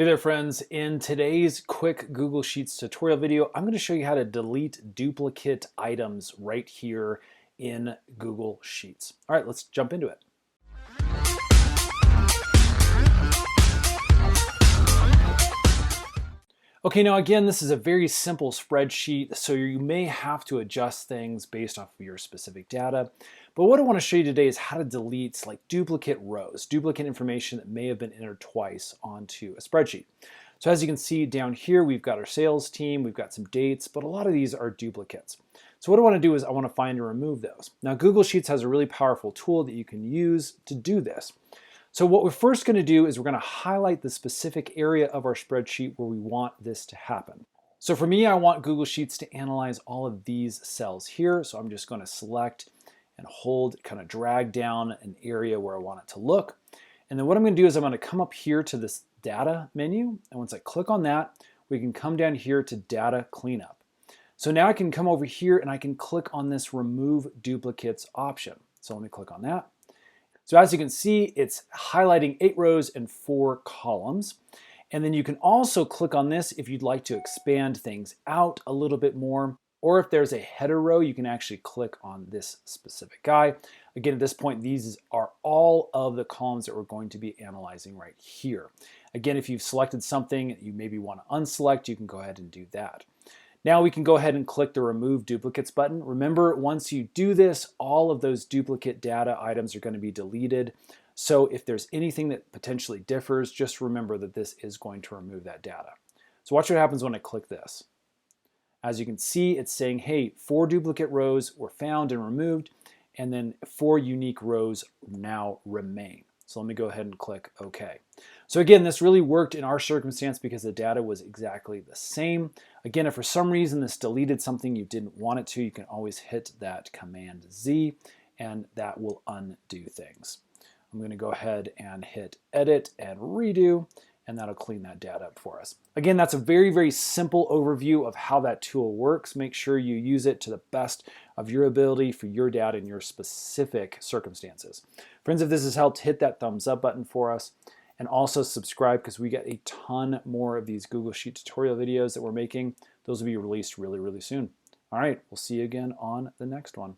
Hey there friends, in today's quick Google Sheets tutorial video, I'm going to show you how to delete duplicate items right here in Google Sheets. All right, let's jump into it. Okay, now again, this is a very simple spreadsheet, so you may have to adjust things based off of your specific data. But what I want to show you today is how to delete like duplicate rows, duplicate information that may have been entered twice onto a spreadsheet. So as you can see down here, we've got our sales team, we've got some dates, but a lot of these are duplicates. So what I want to do is I want to find and remove those. Now Google Sheets has a really powerful tool that you can use to do this. So what we're first going to do is we're going to highlight the specific area of our spreadsheet where we want this to happen. So for me, I want Google Sheets to analyze all of these cells here. So I'm just going to select and hold, kind of drag down an area where I want it to look. And then what I'm going to do is I'm going to come up here to this data menu. And once I click on that, we can come down here to data cleanup. So now I can come over here and I can click on this remove duplicates option. So let me click on that. So as you can see, it's highlighting 8 rows and 4 columns. And then you can also click on this if you'd like to expand things out a little bit more. Or if there's a header row, you can actually click on this specific guy. Again, at this point, these are all of the columns that we're going to be analyzing right here. Again, if you've selected something you maybe want to unselect, you can go ahead and do that. Now we can go ahead and click the Remove Duplicates button. Remember, once you do this, all of those duplicate data items are going to be deleted. So if there's anything that potentially differs, just remember that this is going to remove that data. So watch what happens when I click this. As you can see, it's saying, hey, 4 duplicate rows were found and removed, and then 4 unique rows now remain. So let me go ahead and click OK. So again, this really worked in our circumstance because the data was exactly the same. Again, if for some reason this deleted something you didn't want it to, you can always hit that Command Z and that will undo things. I'm going to go ahead and hit Edit and Redo, and that'll clean that data up for us. Again, that's a very, very simple overview of how that tool works. Make sure you use it to the best of your ability for your data and your specific circumstances. Friends, if this has helped, hit that thumbs up button for us. And also subscribe because we get a ton more of these Google Sheet tutorial videos that we're making. Those will be released really, really soon. All right, we'll see you again on the next one.